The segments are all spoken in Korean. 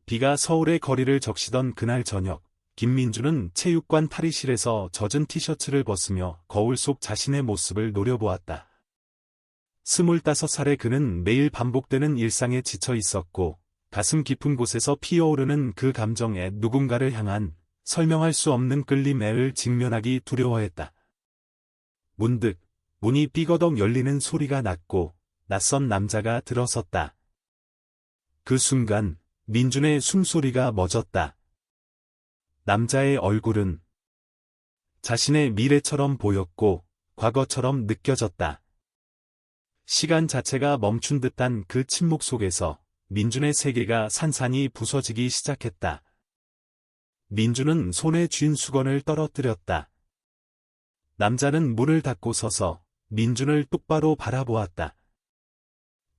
비가 서울의 거리를 적시던 그날 저녁, 김민주는 체육관 탈의실에서 젖은 티셔츠를 벗으며 거울 속 자신의 모습을 노려보았다. 25살의 그는 매일 반복되는 일상에 지쳐 있었고, 가슴 깊은 곳에서 피어오르는 그 감정에 누군가를 향한 설명할 수 없는 끌림을 직면하기 두려워했다. 문득 문이 삐거덕 열리는 소리가 났고 낯선 남자가 들어섰다. 그 순간 민준의 숨소리가 멎었다. 남자의 얼굴은 자신의 미래처럼 보였고 과거처럼 느껴졌다. 시간 자체가 멈춘 듯한 그 침묵 속에서 민준의 세계가 산산이 부서지기 시작했다. 민준은 손에 쥔 수건을 떨어뜨렸다. 남자는 문을 닫고 서서 민준을 똑바로 바라보았다.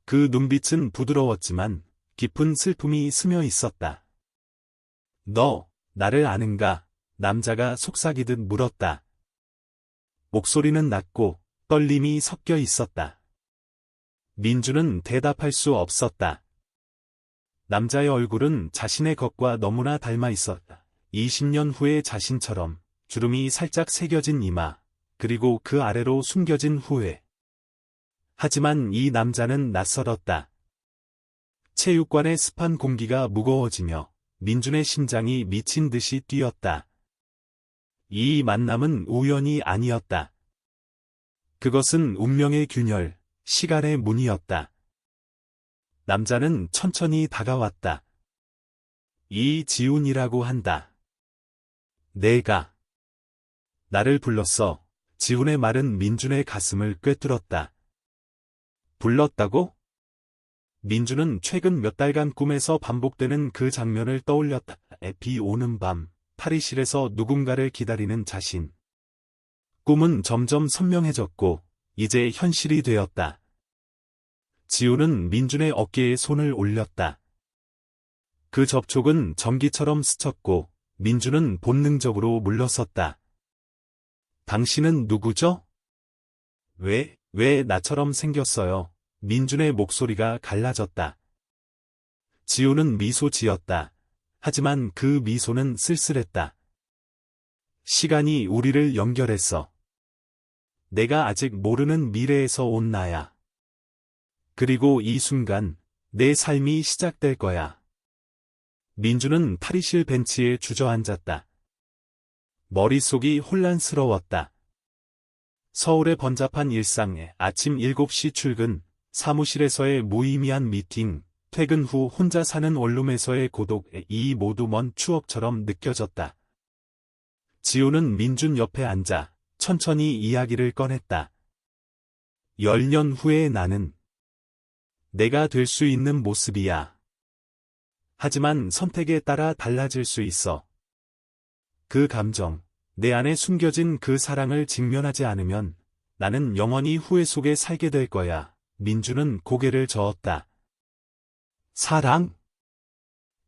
그 눈빛은 부드러웠지만 깊은 슬픔이 스며 있었다. 너, 나를 아는가? 남자가 속삭이듯 물었다. 목소리는 낮고 떨림이 섞여 있었다. 민준은 대답할 수 없었다. 남자의 얼굴은 자신의 것과 너무나 닮아 있었다. 20년 후의 자신처럼 주름이 살짝 새겨진 이마, 그리고 그 아래로 숨겨진 후회. 하지만 이 남자는 낯설었다. 체육관의 습한 공기가 무거워지며 민준의 심장이 미친 듯이 뛰었다. 이 만남은 우연이 아니었다. 그것은 운명의 균열, 시간의 문이었다. 남자는 천천히 다가왔다. 이지훈이라고 한다. 내가 나를 불렀어. 지훈의 말은 민준의 가슴을 꿰뚫었다. 불렀다고? 민준은 최근 몇 달간 꿈에서 반복되는 그 장면을 떠올렸다. 비 오는 밤, 탈의실에서 누군가를 기다리는 자신. 꿈은 점점 선명해졌고 이제 현실이 되었다. 지훈은 민준의 어깨에 손을 올렸다. 그 접촉은 전기처럼 스쳤고 민준은 본능적으로 물러섰다. 당신은 누구죠? 왜 나처럼 생겼어요? 민준의 목소리가 갈라졌다. 지훈은 미소 지었다. 하지만 그 미소는 쓸쓸했다. 시간이 우리를 연결했어. 내가 아직 모르는 미래에서 온 나야. 그리고 이 순간 내 삶이 시작될 거야. 민준은 탈의실 벤치에 주저앉았다. 머릿속이 혼란스러웠다. 서울의 번잡한 일상에 아침 7시 출근, 사무실에서의 무의미한 미팅, 퇴근 후 혼자 사는 원룸에서의 고독, 이 모두 먼 추억처럼 느껴졌다. 지훈은 민준 옆에 앉아 천천히 이야기를 꺼냈다. 10년 후의 나는 내가 될 수 있는 모습이야. 하지만 선택에 따라 달라질 수 있어. 그 감정, 내 안에 숨겨진 그 사랑을 직면하지 않으면 나는 영원히 후회 속에 살게 될 거야. 민준은 고개를 저었다. 사랑?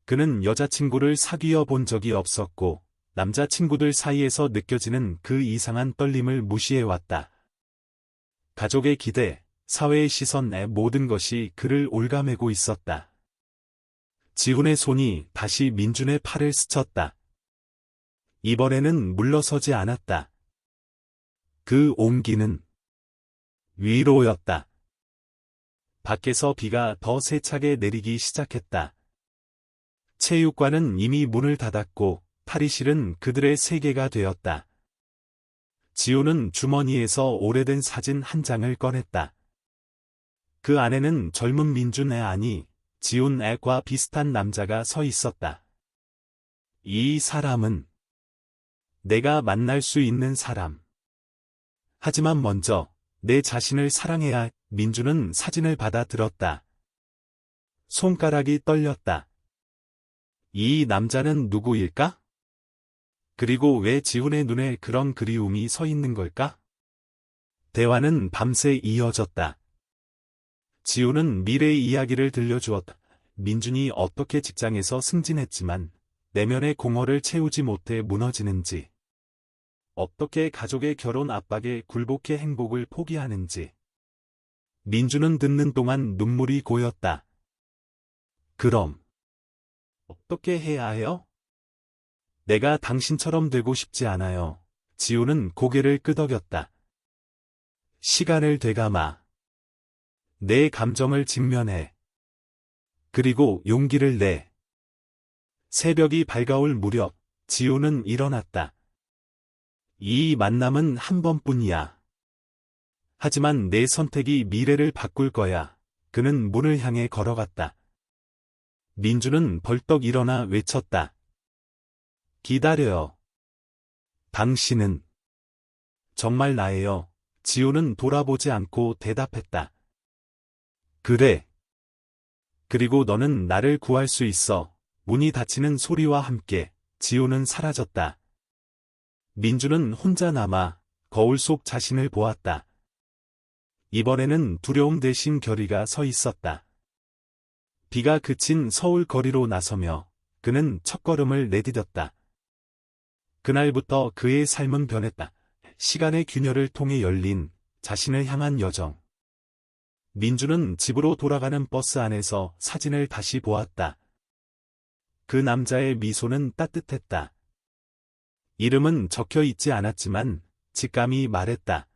그는 여자친구를 사귀어 본 적이 없었고 남자친구들 사이에서 느껴지는 그 이상한 떨림을 무시해왔다. 가족의 기대, 사회의 시선에 모든 것이 그를 올가매고 있었다. 지훈의 손이 다시 민준의 팔을 스쳤다. 이번에는 물러서지 않았다. 그 온기는 위로였다. 밖에서 비가 더 세차게 내리기 시작했다. 체육관은 이미 문을 닫았고 탈의실은 그들의 세계가 되었다. 지훈은 주머니에서 오래된 사진 한 장을 꺼냈다. 그 안에는 젊은 민준의 아니, 지훈과 비슷한 남자가 서 있었다. 이 사람은 내가 만날 수 있는 사람. 하지만 먼저 내 자신을 사랑해야. 민준은 사진을 받아 들었다. 손가락이 떨렸다. 이 남자는 누구일까? 그리고 왜 지훈의 눈에 그런 그리움이 서 있는 걸까? 대화는 밤새 이어졌다. 지훈은 미래의 이야기를 들려주었다. 민준이 어떻게 직장에서 승진했지만 내면의 공허를 채우지 못해 무너지는지, 어떻게 가족의 결혼 압박에 굴복해 행복을 포기하는지. 민준은 듣는 동안 눈물이 고였다. 그럼 어떻게 해야 해요? 내가 당신처럼 되고 싶지 않아요. 지우는 고개를 끄덕였다. 시간을 되감아. 내 감정을 직면해. 그리고 용기를 내. 새벽이 밝아올 무렵, 지우는 일어났다. 이 만남은 한 번뿐이야. 하지만 내 선택이 미래를 바꿀 거야. 그는 문을 향해 걸어갔다. 민주는 벌떡 일어나 외쳤다. 기다려요. 당신은 정말 나예요. 지우는 돌아보지 않고 대답했다. 그래. 그리고 너는 나를 구할 수 있어. 문이 닫히는 소리와 함께 지우는 사라졌다. 민주는 혼자 남아 거울 속 자신을 보았다. 이번에는 두려움 대신 결의가 서 있었다. 비가 그친 서울 거리로 나서며 그는 첫걸음을 내디뎠다. 그날부터 그의 삶은 변했다. 시간의 균열을 통해 열린 자신을 향한 여정. 민주는 집으로 돌아가는 버스 안에서 사진을 다시 보았다. 그 남자의 미소는 따뜻했다. 이름은 적혀 있지 않았지만 직감이 말했다.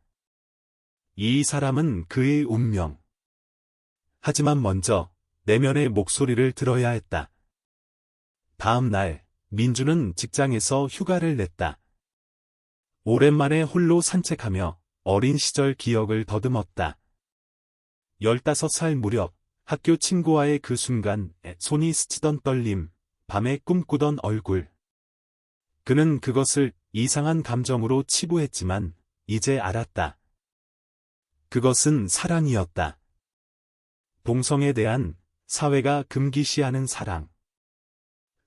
이 사람은 그의 운명. 하지만 먼저 내면의 목소리를 들어야 했다. 다음 날, 민주는 직장에서 휴가를 냈다. 오랜만에 홀로 산책하며 어린 시절 기억을 더듬었다. 15살 무렵, 학교 친구와의 그 순간, 손이 스치던 떨림, 밤에 꿈꾸던 얼굴. 그는 그것을 이상한 감정으로 치부했지만, 이제 알았다. 그것은 사랑이었다. 동성에 대한 사회가 금기시하는 사랑.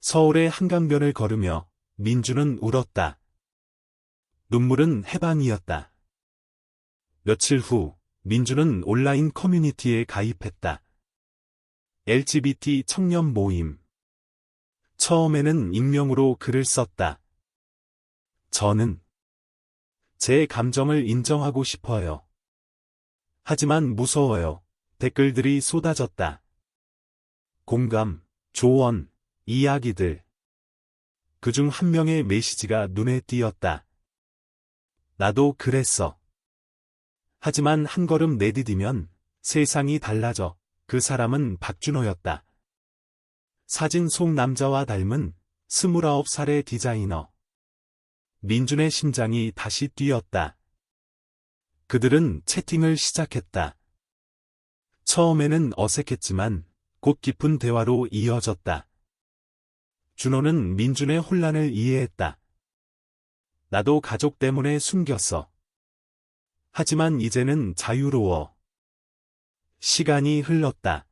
서울의 한강변을 걸으며 민주는 울었다. 눈물은 해방이었다. 며칠 후 민주는 온라인 커뮤니티에 가입했다. LGBT 청년 모임. 처음에는 익명으로 글을 썼다. 저는 제 감정을 인정하고 싶어요. 하지만 무서워요. 댓글들이 쏟아졌다. 공감, 조언, 이야기들. 그중 한 명의 메시지가 눈에 띄었다. 나도 그랬어. 하지만 한 걸음 내디디면 세상이 달라져. 그 사람은 박준호였다. 사진 속 남자와 닮은 29살의 디자이너. 민준의 심장이 다시 뛰었다. 그들은 채팅을 시작했다. 처음에는 어색했지만 곧 깊은 대화로 이어졌다. 준호는 민준의 혼란을 이해했다. 나도 가족 때문에 숨겼어. 하지만 이제는 자유로워. 시간이 흘렀다.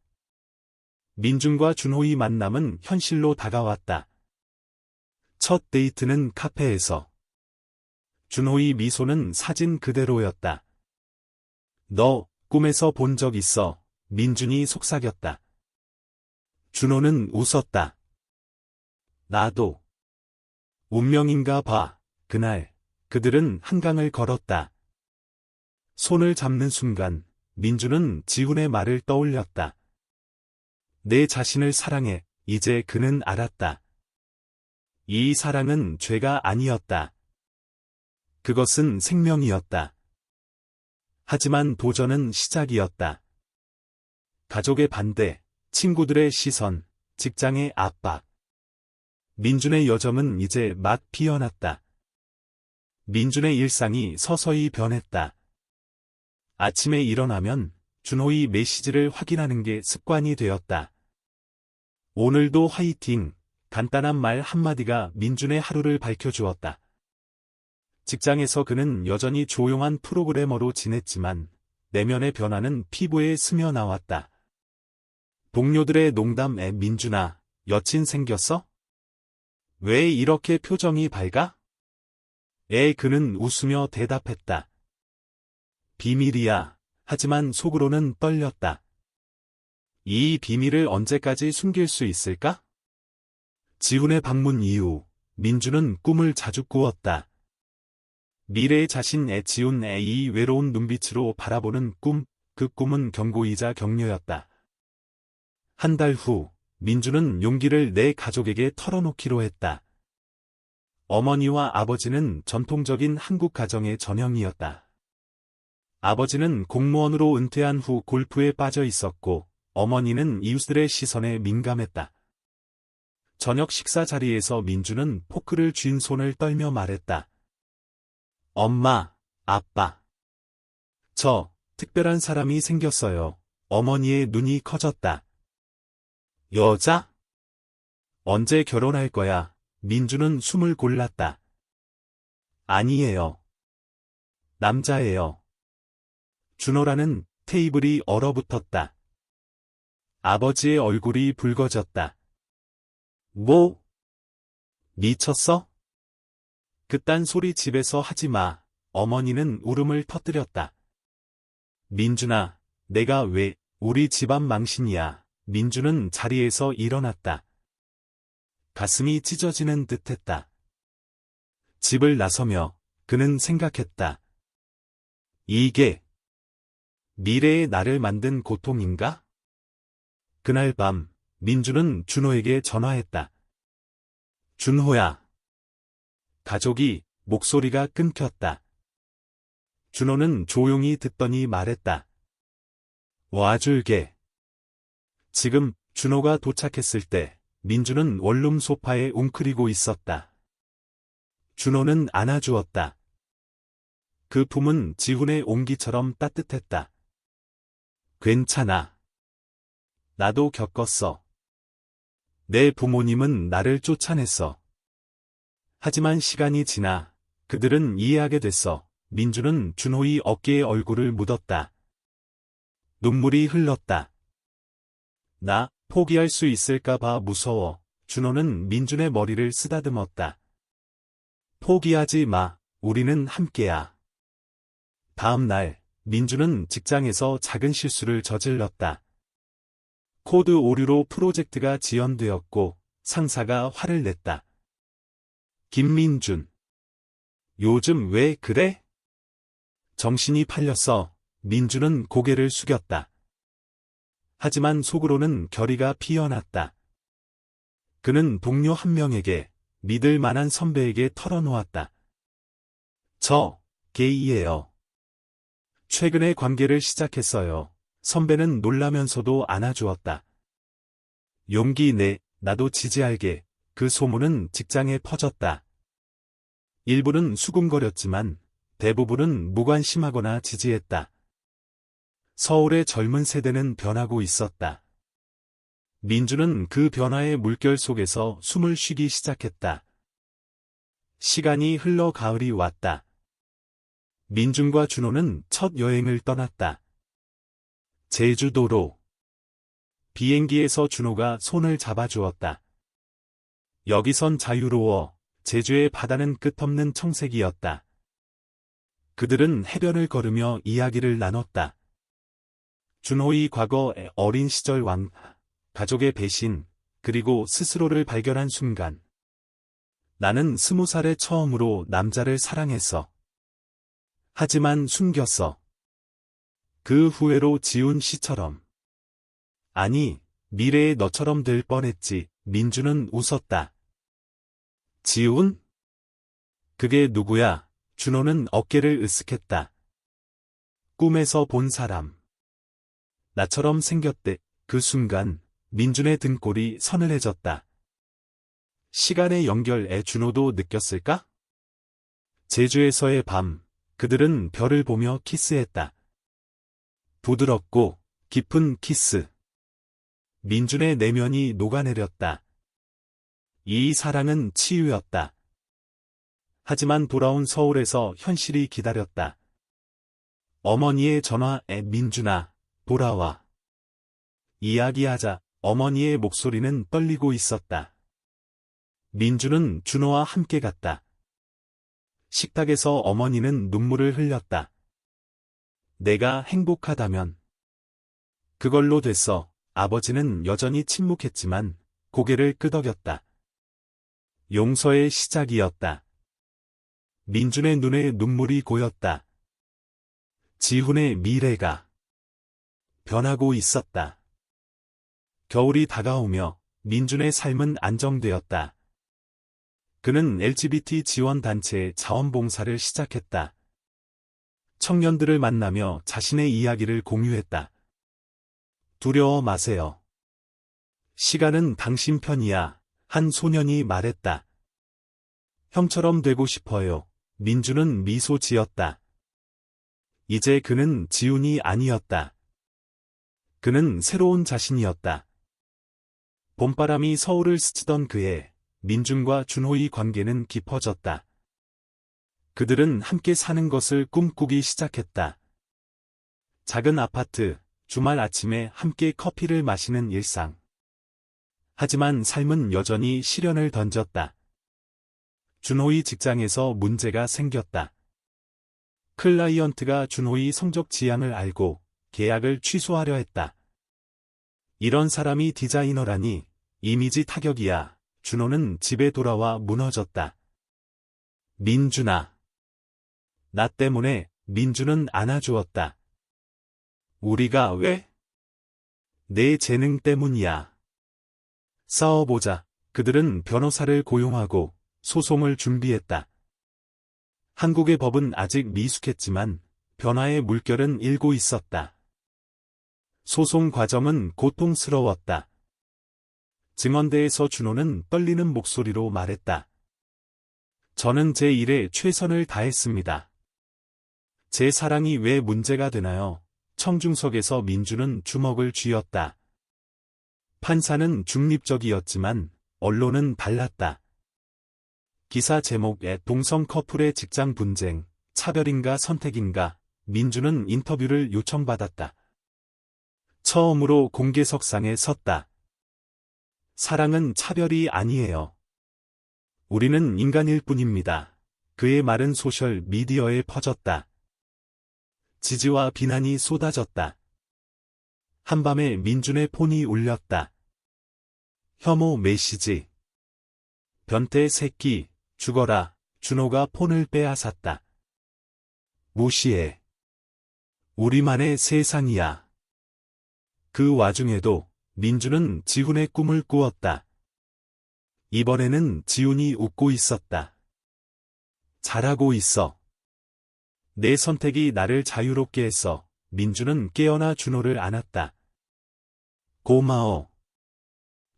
민준과 준호의 만남은 현실로 다가왔다. 첫 데이트는 카페에서. 준호의 미소는 사진 그대로였다. 너 꿈에서 본 적 있어. 민준이 속삭였다. 준호는 웃었다. 나도. 운명인가 봐. 그날 그들은 한강을 걸었다. 손을 잡는 순간 민주는 지훈의 말을 떠올렸다. 내 자신을 사랑해. 이제 그는 알았다. 이 사랑은 죄가 아니었다. 그것은 생명이었다. 하지만 도전은 시작이었다. 가족의 반대, 친구들의 시선, 직장의 압박. 민준의 여정은 이제 막 피어났다. 민준의 일상이 서서히 변했다. 아침에 일어나면 준호의 메시지를 확인하는 게 습관이 되었다. 오늘도 화이팅! 간단한 말 한마디가 민준의 하루를 밝혀주었다. 직장에서 그는 여전히 조용한 프로그래머로 지냈지만 내면의 변화는 피부에 스며나왔다. 동료들의 농담에 민준아, 여친 생겼어? 왜 이렇게 표정이 밝아? 그는 웃으며 대답했다. 비밀이야. 하지만 속으로는 떨렸다. 이 비밀을 언제까지 숨길 수 있을까? 지훈의 방문 이후 민주는 꿈을 자주 꾸었다. 미래의 자신의 지훈의 이 외로운 눈빛으로 바라보는 꿈, 그 꿈은 경고이자 격려였다. 한 달 후 민주는 용기를 내 가족에게 털어놓기로 했다. 어머니와 아버지는 전통적인 한국 가정의 전형이었다. 아버지는 공무원으로 은퇴한 후 골프에 빠져 있었고, 어머니는 이웃들의 시선에 민감했다. 저녁 식사 자리에서 민주는 포크를 쥔 손을 떨며 말했다. 엄마, 아빠. 저, 특별한 사람이 생겼어요. 어머니의 눈이 커졌다. 여자? 언제 결혼할 거야? 민주는 숨을 골랐다. 아니에요. 남자예요. 준호라는 테이블이 얼어붙었다. 아버지의 얼굴이 붉어졌다. 뭐? 미쳤어? 그딴 소리 집에서 하지 마. 어머니는 울음을 터뜨렸다. 민준아, 내가 왜 우리 집안 망신이야. 민주는 자리에서 일어났다. 가슴이 찢어지는 듯했다. 집을 나서며 그는 생각했다. 이게 미래의 나를 만든 고통인가? 그날 밤 민주는 준호에게 전화했다. 준호야. 가족이 목소리가 끊겼다. 준호는 조용히 듣더니 말했다. 와줄게. 지금 준호가 도착했을 때 민주는 원룸 소파에 웅크리고 있었다. 준호는 안아주었다. 그 품은 지훈의 온기처럼 따뜻했다. 괜찮아. 나도 겪었어. 내 부모님은 나를 쫓아냈어. 하지만 시간이 지나 그들은 이해하게 됐어. 민주는 준호의 어깨에 얼굴을 묻었다. 눈물이 흘렀다. 나 포기할 수 있을까봐 무서워. 준호는 민준의 머리를 쓰다듬었다. 포기하지 마. 우리는 함께야. 다음 날 민주는 직장에서 작은 실수를 저질렀다. 코드 오류로 프로젝트가 지연되었고 상사가 화를 냈다. 김민준. 요즘 왜 그래? 정신이 팔렸어. 민주는 고개를 숙였다. 하지만 속으로는 결의가 피어났다. 그는 동료 한 명에게 믿을 만한 선배에게 털어놓았다. 저 게이예요. 최근에 관계를 시작했어요. 선배는 놀라면서도 안아주었다. 용기 내, 나도 지지할게. 그 소문은 직장에 퍼졌다. 일부는 수군거렸지만 대부분은 무관심하거나 지지했다. 서울의 젊은 세대는 변하고 있었다. 민주는 그 변화의 물결 속에서 숨을 쉬기 시작했다. 시간이 흘러 가을이 왔다. 민준과 준호는 첫 여행을 떠났다. 제주도로. 비행기에서 준호가 손을 잡아주었다. 여기선 자유로워. 제주의 바다는 끝없는 청색이었다. 그들은 해변을 걸으며 이야기를 나눴다. 준호의 과거의 어린 시절 가족의 배신, 그리고 스스로를 발견한 순간. 나는 20살에 처음으로 남자를 사랑했어. 하지만 숨겼어. 그 후회로 지운 시처럼. 아니, 미래의 너처럼 될 뻔했지. 민주는 웃었다. 지훈? 그게 누구야? 준호는 어깨를 으쓱했다. 꿈에서 본 사람. 나처럼 생겼대. 그 순간 민준의 등골이 서늘해졌다. 시간의 연결에 준호도 느꼈을까? 제주에서의 밤, 그들은 별을 보며 키스했다. 부드럽고 깊은 키스. 민준의 내면이 녹아내렸다. 이 사랑은 치유였다. 하지만 돌아온 서울에서 현실이 기다렸다. 어머니의 전화에 민준아, 돌아와. 이야기하자. 어머니의 목소리는 떨리고 있었다. 민준은 준호와 함께 갔다. 식탁에서 어머니는 눈물을 흘렸다. 내가 행복하다면 그걸로 됐어. 아버지는 여전히 침묵했지만 고개를 끄덕였다. 용서의 시작이었다. 민준의 눈에 눈물이 고였다. 지훈의 미래가 변하고 있었다. 겨울이 다가오며 민준의 삶은 안정되었다. 그는 LGBT 지원단체의 자원봉사를 시작했다. 청년들을 만나며 자신의 이야기를 공유했다. 두려워 마세요. 시간은 당신 편이야. 한 소년이 말했다. 형처럼 되고 싶어요. 민준은 미소 지었다. 이제 그는 지훈이 아니었다. 그는 새로운 자신이었다. 봄바람이 서울을 스치던 그해, 민준과 준호의 관계는 깊어졌다. 그들은 함께 사는 것을 꿈꾸기 시작했다. 작은 아파트, 주말 아침에 함께 커피를 마시는 일상. 하지만 삶은 여전히 시련을 던졌다. 준호의 직장에서 문제가 생겼다. 클라이언트가 준호의 성적 지향을 알고 계약을 취소하려 했다. 이런 사람이 디자이너라니, 이미지 타격이야. 준호는 집에 돌아와 무너졌다. 민준아. 나 때문에. 민준은 안아주었다. 우리가 왜? 내 재능 때문이야. 싸워보자. 그들은 변호사를 고용하고 소송을 준비했다. 한국의 법은 아직 미숙했지만 변화의 물결은 일고 있었다. 소송 과정은 고통스러웠다. 증언대에서 준호는 떨리는 목소리로 말했다. 저는 제 일에 최선을 다했습니다. 제 사랑이 왜 문제가 되나요? 청중석에서 민준은 주먹을 쥐었다. 판사는 중립적이었지만 언론은 달랐다. 기사 제목에 동성 커플의 직장 분쟁, 차별인가 선택인가, 민준은 인터뷰를 요청받았다. 처음으로 공개석상에 섰다. 사랑은 차별이 아니에요. 우리는 인간일 뿐입니다. 그의 말은 소셜 미디어에 퍼졌다. 지지와 비난이 쏟아졌다. 한밤에 민준의 폰이 울렸다. 혐오 메시지. 변태 새끼, 죽어라. 준호가 폰을 빼앗았다. 무시해. 우리만의 세상이야. 그 와중에도 민준은 지훈의 꿈을 꾸었다. 이번에는 지훈이 웃고 있었다. 잘하고 있어. 내 선택이 나를 자유롭게 했어. 민준은 깨어나 준호를 안았다. 고마워.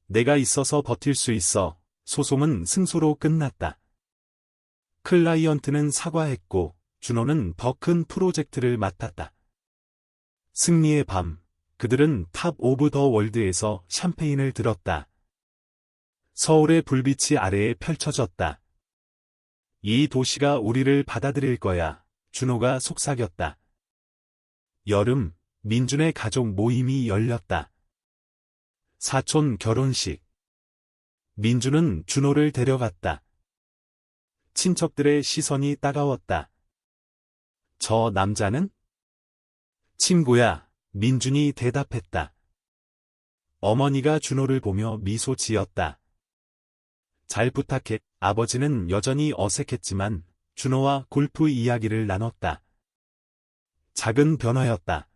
내가 있어서 버틸 수 있어. 소송은 승소로 끝났다. 클라이언트는 사과했고 준호는 더 큰 프로젝트를 맡았다. 승리의 밤, 그들은 탑 오브 더 월드에서 샴페인을 들었다. 서울의 불빛이 아래에 펼쳐졌다. 이 도시가 우리를 받아들일 거야. 준호가 속삭였다. 여름, 민준의 가족 모임이 열렸다. 사촌 결혼식. 민준은 준호를 데려갔다. 친척들의 시선이 따가웠다. 저 남자는? 친구야, 민준이 대답했다. 어머니가 준호를 보며 미소 지었다. 잘 부탁해. 아버지는 여전히 어색했지만 준호와 골프 이야기를 나눴다. 작은 변화였다.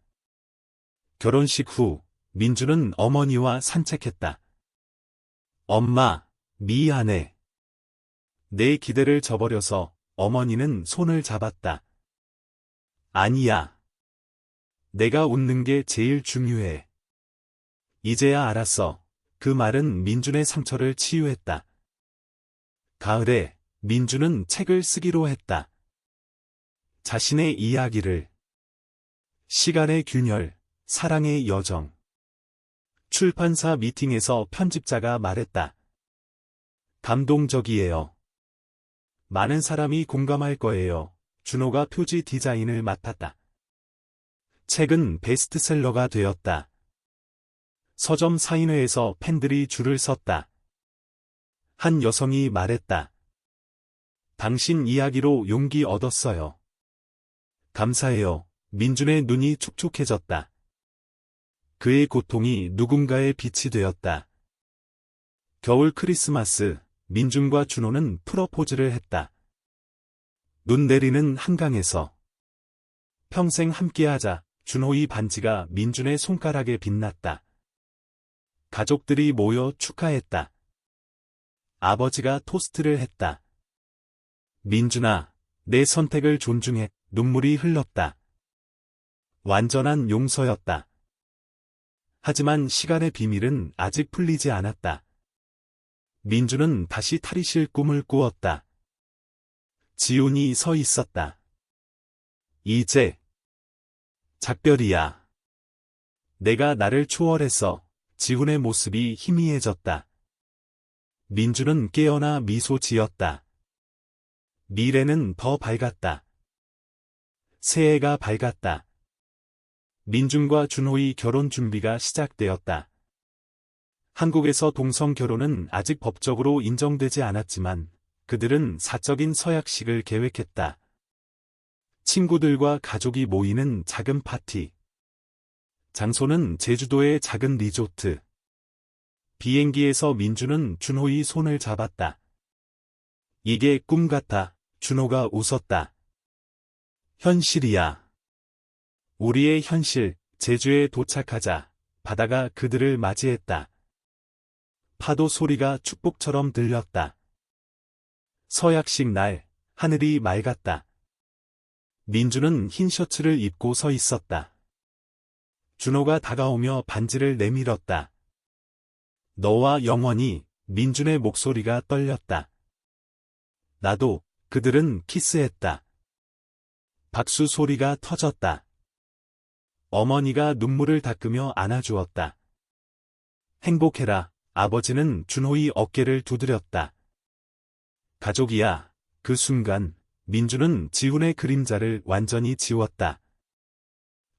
결혼식 후 민준은 어머니와 산책했다. 엄마, 미안해. 내 기대를 저버려서. 어머니는 손을 잡았다. 아니야. 내가 웃는 게 제일 중요해. 이제야 알았어. 그 말은 민준의 상처를 치유했다. 가을에 민준은 책을 쓰기로 했다. 자신의 이야기를. 시간의 균열, 사랑의 여정. 출판사 미팅에서 편집자가 말했다. 감동적이에요. 많은 사람이 공감할 거예요. 준호가 표지 디자인을 맡았다. 책은 베스트셀러가 되었다. 서점 사인회에서 팬들이 줄을 섰다. 한 여성이 말했다. 당신 이야기로 용기 얻었어요. 감사해요. 민준의 눈이 촉촉해졌다. 그의 고통이 누군가의 빛이 되었다. 겨울 크리스마스, 민준과 준호는 프러포즈를 했다. 눈 내리는 한강에서. 평생 함께하자. 준호의 반지가 민준의 손가락에 빛났다. 가족들이 모여 축하했다. 아버지가 토스트를 했다. 민준아, 내 선택을 존중해. 눈물이 흘렀다. 완전한 용서였다. 하지만 시간의 비밀은 아직 풀리지 않았다. 민준은 다시 탈의실 꿈을 꾸었다. 지훈이 서 있었다. 이제 작별이야. 내가 나를 초월했어. 지훈의 모습이 희미해졌다. 민준은 깨어나 미소 지었다. 미래는 더 밝았다. 새해가 밝았다. 민준과 준호의 결혼 준비가 시작되었다. 한국에서 동성 결혼은 아직 법적으로 인정되지 않았지만 그들은 사적인 서약식을 계획했다. 친구들과 가족이 모이는 작은 파티. 장소는 제주도의 작은 리조트. 비행기에서 민준은 준호의 손을 잡았다. 이게 꿈 같아. 준호가 웃었다. 현실이야. 우리의 현실. 제주에 도착하자 바다가 그들을 맞이했다. 파도 소리가 축복처럼 들렸다. 서약식 날, 하늘이 맑았다. 민준은 흰 셔츠를 입고 서 있었다. 준호가 다가오며 반지를 내밀었다. 너와 영원히. 민준의 목소리가 떨렸다. 나도. 그들은 키스했다. 박수 소리가 터졌다. 어머니가 눈물을 닦으며 안아주었다. 행복해라. 아버지는 준호의 어깨를 두드렸다. 가족이야. 그 순간 민준은 지훈의 그림자를 완전히 지웠다.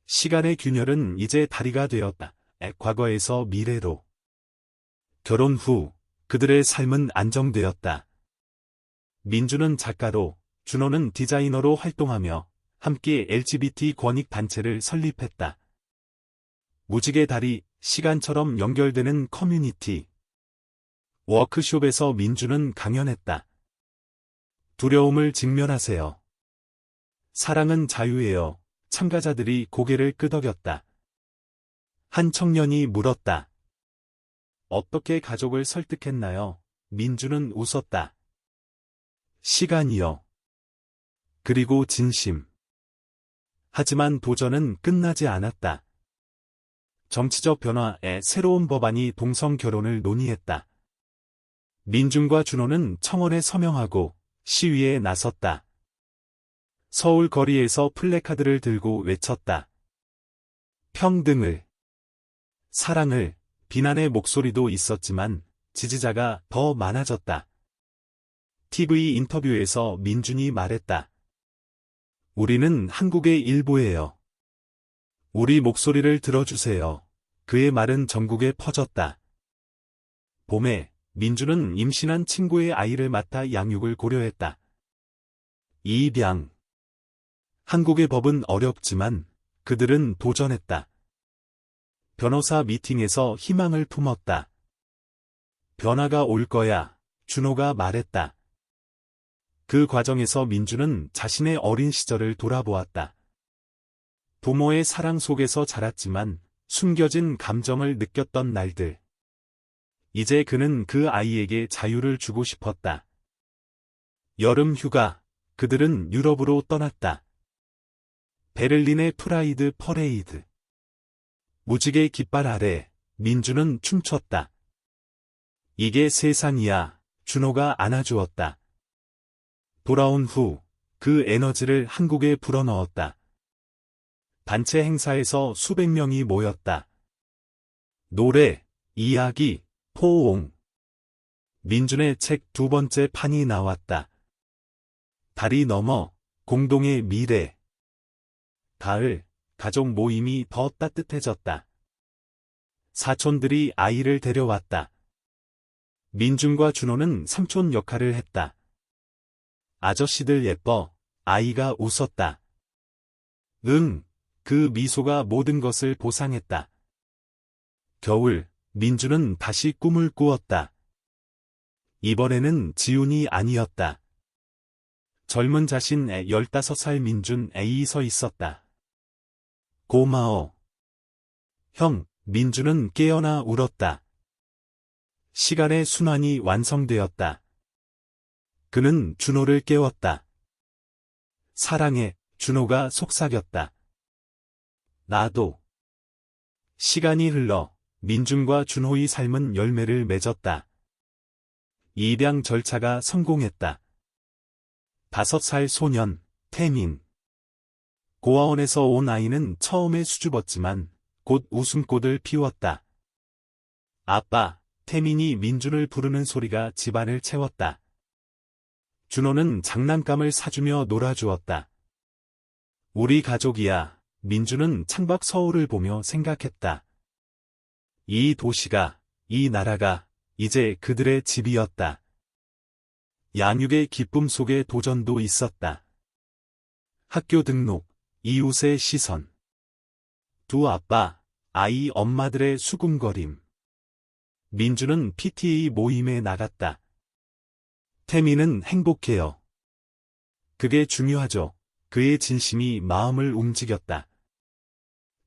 시간의 균열은 이제 다리가 되었다. 과거에서 미래로. 결혼 후 그들의 삶은 안정되었다. 민준은 작가로, 준호는 디자이너로 활동하며 함께 LGBT 권익 단체를 설립했다. 무지개 다리, 시간처럼 연결되는 커뮤니티. 워크숍에서 민준은 강연했다. 두려움을 직면하세요. 사랑은 자유예요. 참가자들이 고개를 끄덕였다. 한 청년이 물었다. 어떻게 가족을 설득했나요? 민준은 웃었다. 시간이요. 그리고 진심. 하지만 도전은 끝나지 않았다. 정치적 변화에 새로운 법안이 동성 결혼을 논의했다. 민준과 준호는 청원에 서명하고 시위에 나섰다. 서울 거리에서 플래카드를 들고 외쳤다. 평등을, 사랑을. 비난의 목소리도 있었지만 지지자가 더 많아졌다. TV 인터뷰에서 민준이 말했다. 우리는 한국의 일부예요. 우리 목소리를 들어주세요. 그의 말은 전국에 퍼졌다. 봄에 민준은 임신한 친구의 아이를 맡아 양육을 고려했다. 입양. 한국의 법은 어렵지만 그들은 도전했다. 변호사 미팅에서 희망을 품었다. 변화가 올 거야. 준호가 말했다. 그 과정에서 민준은 자신의 어린 시절을 돌아보았다. 부모의 사랑 속에서 자랐지만 숨겨진 감정을 느꼈던 날들. 이제 그는 그 아이에게 자유를 주고 싶었다. 여름 휴가. 그들은 유럽으로 떠났다. 베를린의 프라이드 퍼레이드. 무지개 깃발 아래 민준은 춤췄다. 이게 세상이야. 준호가 안아주었다. 돌아온 후 그 에너지를 한국에 불어넣었다. 단체 행사에서 수백 명이 모였다. 노래, 이야기, 포옹. 민준의 책 두 번째 판이 나왔다. 달이 넘어, 공동의 미래. 가을, 가족 모임이 더 따뜻해졌다. 사촌들이 아이를 데려왔다. 민준과 준호는 삼촌 역할을 했다. 아저씨들 예뻐. 아이가 웃었다. 응, 그 미소가 모든 것을 보상했다. 겨울, 민준은 다시 꿈을 꾸었다. 이번에는 지훈이 아니었다. 젊은 자신의 15살 민준 A이 서 있었다. 고마워. 형, 민준은 깨어나 울었다. 시간의 순환이 완성되었다. 그는 준호를 깨웠다. 사랑해, 준호가 속삭였다. 나도. 시간이 흘러 민준과 준호의 삶은 열매를 맺었다. 입양 절차가 성공했다. 5살 소년, 태민. 고아원에서 온 아이는 처음에 수줍었지만 곧 웃음꽃을 피웠다. 아빠, 태민이 민준을 부르는 소리가 집안을 채웠다. 준호는 장난감을 사주며 놀아주었다. 우리 가족이야. 민준은 창밖 서울을 보며 생각했다. 이 도시가, 이 나라가 이제 그들의 집이었다. 양육의 기쁨 속에 도전도 있었다. 학교 등록, 이웃의 시선. 두 아빠, 아이 엄마들의 수군거림. 민준은 PTA 모임에 나갔다. 태민은 행복해요. 그게 중요하죠. 그의 진심이 마음을 움직였다.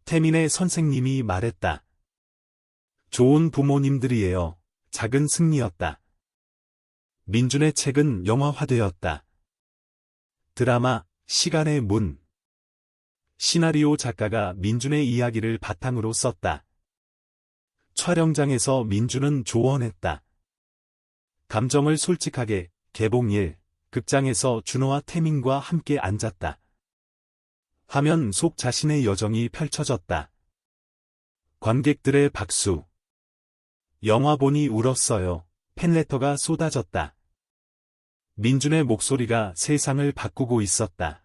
태민의 선생님이 말했다. 좋은 부모님들이에요. 작은 승리였다. 민준의 책은 영화화되었다. 드라마, 시간의 문. 시나리오 작가가 민준의 이야기를 바탕으로 썼다. 촬영장에서 민준은 조언했다. 감정을 솔직하게, 개봉일, 극장에서 준호와 태민과 함께 앉았다. 화면 속 자신의 여정이 펼쳐졌다. 관객들의 박수. 영화 보니 울었어요. 팬레터가 쏟아졌다. 민준의 목소리가 세상을 바꾸고 있었다.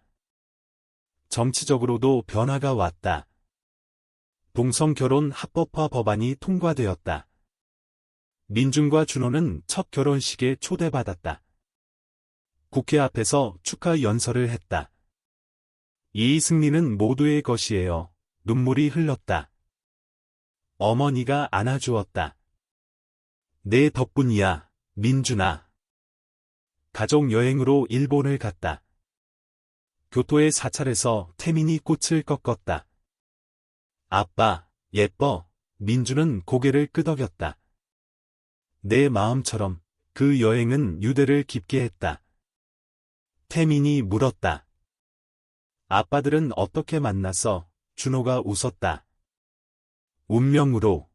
정치적으로도 변화가 왔다. 동성결혼 합법화 법안이 통과되었다. 민준과 준호는 첫 결혼식에 초대받았다. 국회 앞에서 축하 연설을 했다. 이 승리는 모두의 것이에요. 눈물이 흘렀다. 어머니가 안아주었다. 내 덕분이야, 민준아. 가족 여행으로 일본을 갔다. 교토의 사찰에서 태민이 꽃을 꺾었다. 아빠, 예뻐. 민준은 고개를 끄덕였다. 내 마음처럼 그 여행은 유대를 깊게 했다. 태민이 물었다. 아빠들은 어떻게 만났어? 준호가 웃었다. 운명으로.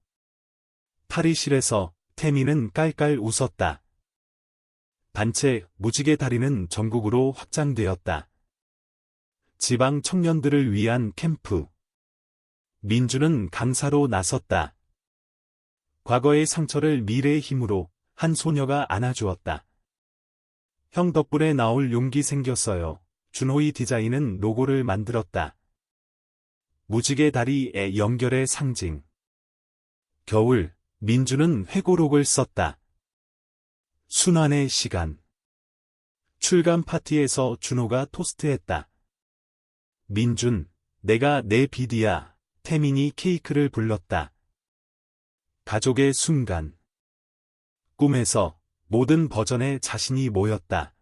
탈의실에서 태민은 깔깔 웃었다. 단체 무지개 다리는 전국으로 확장되었다. 지방 청년들을 위한 캠프. 민준은 강사로 나섰다. 과거의 상처를 미래의 힘으로 한 소녀가 안아주었다. 형 덕분에 나올 용기 생겼어요. 준호의 디자인은 로고를 만들었다. 무지개 다리의 연결의 상징. 겨울, 민준은 회고록을 썼다. 순환의 시간. 출간 파티에서 준호가 토스트했다. 민준, 내가 내 비디야. 태민이 케이크를 불렀다. 가족의 순간. 꿈에서 모든 버전의 자신이 모였다.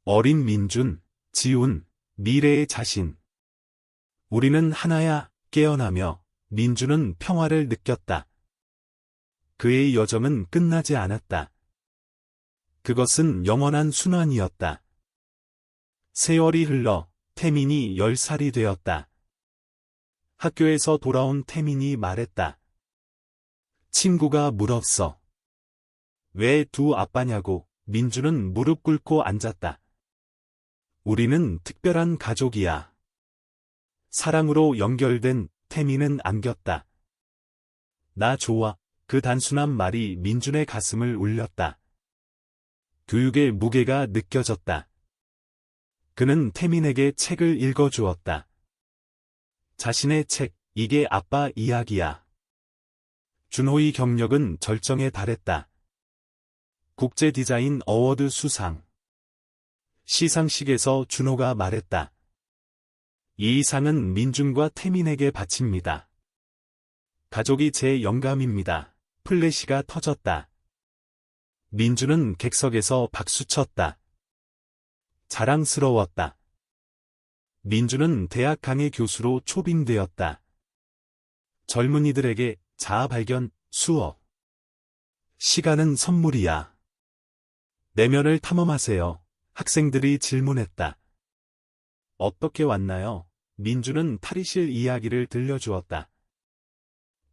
어린 민준, 지훈, 미래의 자신. 우리는 하나야. 깨어나며 민준은 평화를 느꼈다. 그의 여정은 끝나지 않았다. 그것은 영원한 순환이었다. 세월이 흘러 태민이 10살이 되었다. 학교에서 돌아온 태민이 말했다. 친구가 물었어. 왜 두 아빠냐고. 민준은 무릎 꿇고 앉았다. 우리는 특별한 가족이야. 사랑으로 연결된 태민은 안겼다. 나 좋아. 그 단순한 말이 민준의 가슴을 울렸다. 교육의 무게가 느껴졌다. 그는 태민에게 책을 읽어주었다. 자신의 책, 이게 아빠 이야기야. 준호의 경력은 절정에 달했다. 국제 디자인 어워드 수상. 시상식에서 준호가 말했다. 이 상은 민준과 태민에게 바칩니다. 가족이 제 영감입니다. 플래시가 터졌다. 민준은 객석에서 박수쳤다. 자랑스러웠다. 민준은 대학 강의 교수로 초빙되었다. 젊은이들에게 자아 발견 수업. 시간은 선물이야. 내면을 탐험하세요. 학생들이 질문했다. 어떻게 왔나요? 민주는 탈의실 이야기를 들려주었다.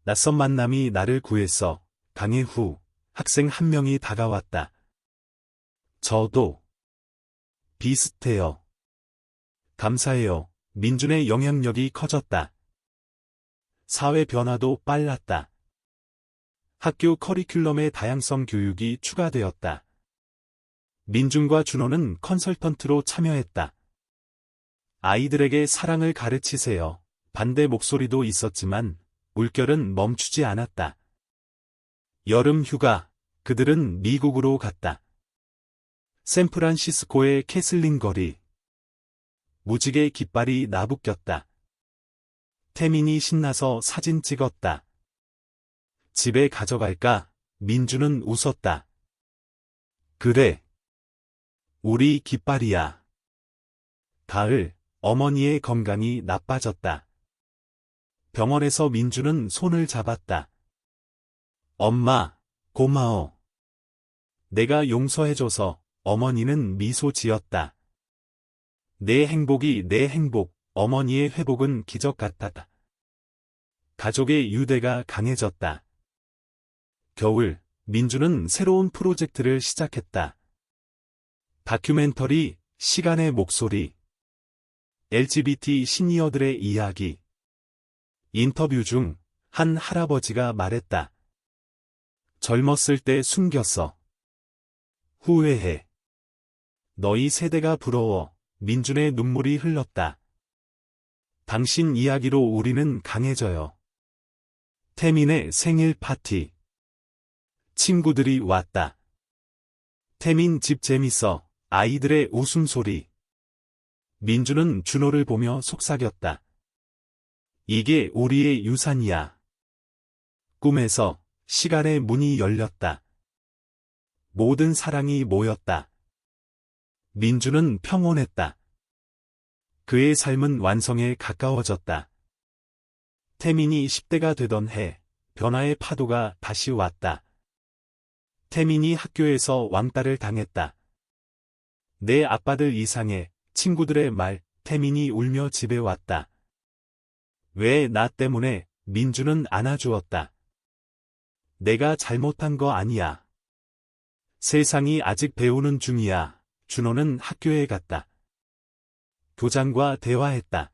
낯선 만남이 나를 구했어. 강의 후 학생 한 명이 다가왔다. 저도 비슷해요. 감사해요. 민준의 영향력이 커졌다. 사회 변화도 빨랐다. 학교 커리큘럼의 다양성 교육이 추가되었다. 민준과 준호는 컨설턴트로 참여했다. 아이들에게 사랑을 가르치세요. 반대 목소리도 있었지만 물결은 멈추지 않았다. 여름 휴가, 그들은 미국으로 갔다. 샌프란시스코의 캐슬린 거리. 무지개 깃발이 나부꼈다. 태민이 신나서 사진 찍었다. 집에 가져갈까? 민주는 웃었다. 그래. 우리 깃발이야. 가을, 어머니의 건강이 나빠졌다. 병원에서 민주는 손을 잡았다. 엄마, 고마워. 내가 용서해줘서. 어머니는 미소 지었다. 내 행복이 내 행복, 어머니의 회복은 기적 같았다. 가족의 유대가 강해졌다. 겨울, 민주는 새로운 프로젝트를 시작했다. 다큐멘터리, 시간의 목소리. LGBT 시니어들의 이야기. 인터뷰 중 한 할아버지가 말했다. 젊었을 때 숨겼어. 후회해. 너희 세대가 부러워. 민준의 눈물이 흘렀다. 당신 이야기로 우리는 강해져요. 태민의 생일 파티. 친구들이 왔다. 태민 집 재밌어. 아이들의 웃음소리. 민준은 준호를 보며 속삭였다. 이게 우리의 유산이야. 꿈에서 시간의 문이 열렸다. 모든 사랑이 모였다. 민주는 평온했다. 그의 삶은 완성에 가까워졌다. 태민이 10대가 되던 해, 변화의 파도가 다시 왔다. 태민이 학교에서 왕따를 당했다. 내 아빠들 이상해. 친구들의 말. 태민이 울며 집에 왔다. 왜 나 때문에? 민주는 안아주었다. 내가 잘못한 거 아니야. 세상이 아직 배우는 중이야. 준호는 학교에 갔다. 교장과 대화했다.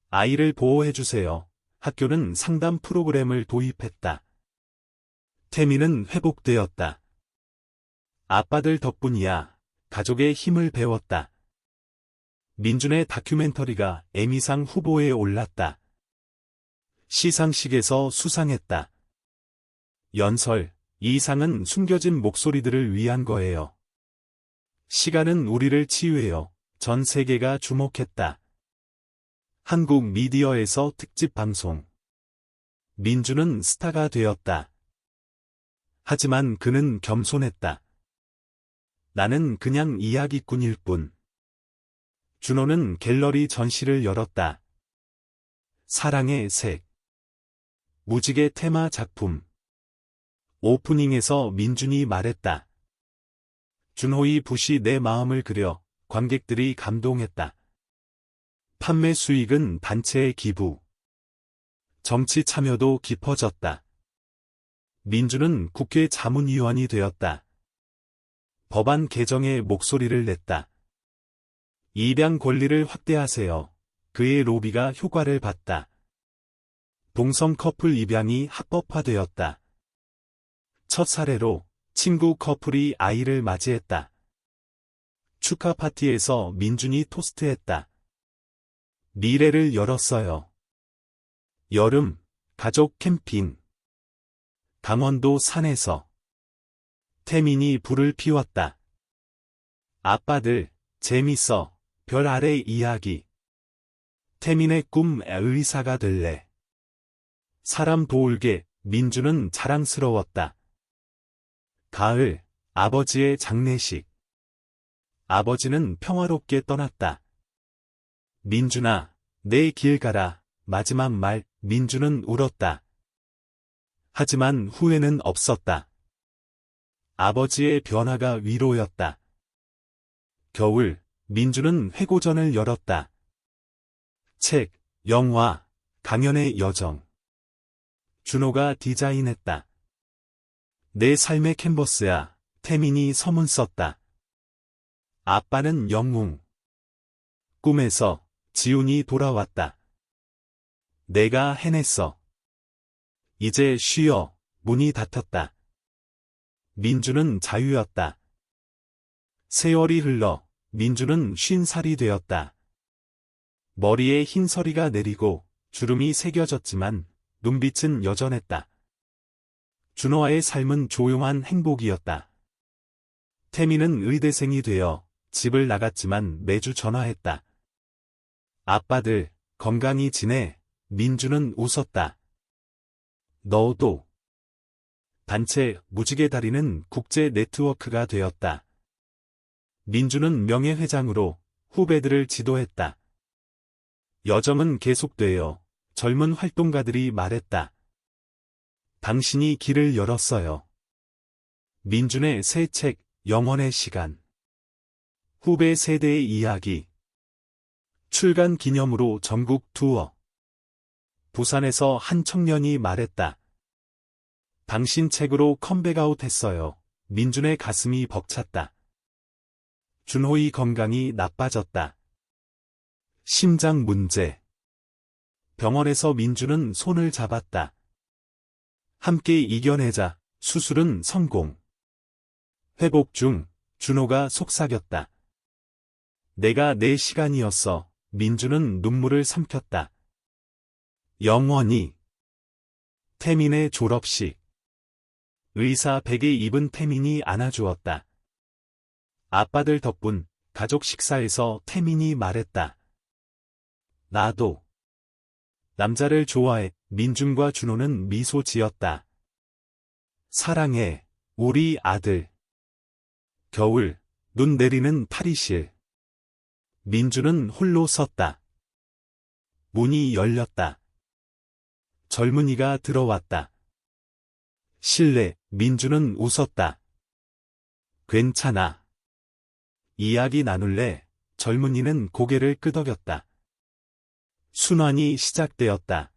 아이를 보호해주세요. 학교는 상담 프로그램을 도입했다. 태민은 회복되었다. 아빠들 덕분이야. 가족의 힘을 배웠다. 민준의 다큐멘터리가 에미상 후보에 올랐다. 시상식에서 수상했다. 연설, 이 상은 숨겨진 목소리들을 위한 거예요. 시간은 우리를 치유해요. 전 세계가 주목했다. 한국 미디어에서 특집 방송. 민주는 스타가 되었다. 하지만 그는 겸손했다. 나는 그냥 이야기꾼일 뿐. 준호는 갤러리 전시를 열었다. 사랑의 색. 무지개 테마 작품. 오프닝에서 민준이 말했다. 준호의 붓이 내 마음을 그려. 관객들이 감동했다. 판매 수익은 단체에 기부. 정치 참여도 깊어졌다. 민주는 국회 자문위원이 되었다. 법안 개정에 목소리를 냈다. 입양 권리를 확대하세요. 그의 로비가 효과를 봤다. 동성 커플 입양이 합법화되었다. 첫 사례로 친구 커플이 아이를 맞이했다. 축하 파티에서 민준이 토스트했다. 미래를 열었어요. 여름, 가족 캠핑. 강원도 산에서 태민이 불을 피웠다. 아빠들, 재밌어. 별 아래 이야기. 태민의 꿈 의사가 될래. 사람 도울게. 민주는 자랑스러웠다. 가을, 아버지의 장례식. 아버지는 평화롭게 떠났다. 민준아, 내 길 가라. 마지막 말. 민주는 울었다. 하지만 후회는 없었다. 아버지의 변화가 위로였다. 겨울, 민주는 회고전을 열었다. 책, 영화, 강연의 여정. 준호가 디자인했다. 내 삶의 캔버스야, 태민이 서문 썼다. 아빠는 영웅. 꿈에서 지훈이 돌아왔다. 내가 해냈어. 이제 쉬어. 문이 닫혔다. 민주는 자유였다. 세월이 흘러 민주는 50살이 되었다. 머리에 흰서리가 내리고 주름이 새겨졌지만 눈빛은 여전했다. 준호와의 삶은 조용한 행복이었다. 태민은 의대생이 되어 집을 나갔지만 매주 전화했다. 아빠들, 건강히 지내? 민주는 웃었다. 너도. 단체 무지개 다리는 국제 네트워크가 되었다. 민주는 명예회장으로 후배들을 지도했다. 여정은 계속되어 젊은 활동가들이 말했다. 당신이 길을 열었어요. 민준의 새 책, 영원의 시간. 후배 세대의 이야기. 출간 기념으로 전국 투어. 부산에서 한 청년이 말했다. 당신 책으로 컴백아웃 했어요. 민준의 가슴이 벅찼다. 준호의 건강이 나빠졌다. 심장 문제. 병원에서 민주는 손을 잡았다. 함께 이겨내자. 수술은 성공. 회복 중, 준호가 속삭였다. 내가 내 시간이었어. 민주는 눈물을 삼켰다. 영원히. 태민의 졸업식. 의사 베개 입은 태민이 안아주었다. 아빠들 덕분 가족 식사에서 태민이 말했다. 나도. 남자를 좋아해. 민준과 준호는 미소 지었다. 사랑해, 우리 아들. 겨울, 눈 내리는 탈의실. 민준은 홀로 섰다. 문이 열렸다. 젊은이가 들어왔다. 실내, 민준은 웃었다. 괜찮아. 이야기 나눌래? 젊은이는 고개를 끄덕였다. 순환이 시작되었다.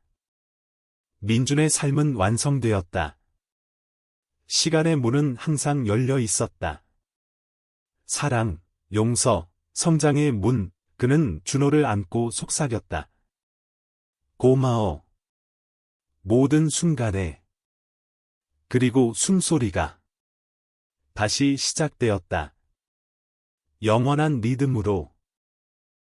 민준의 삶은 완성되었다. 시간의 문은 항상 열려 있었다. 사랑, 용서, 성장의 문, 그는 준호를 안고 속삭였다. 고마워. 모든 순간에. 그리고 숨소리가 다시 시작되었다. 영원한 리듬으로.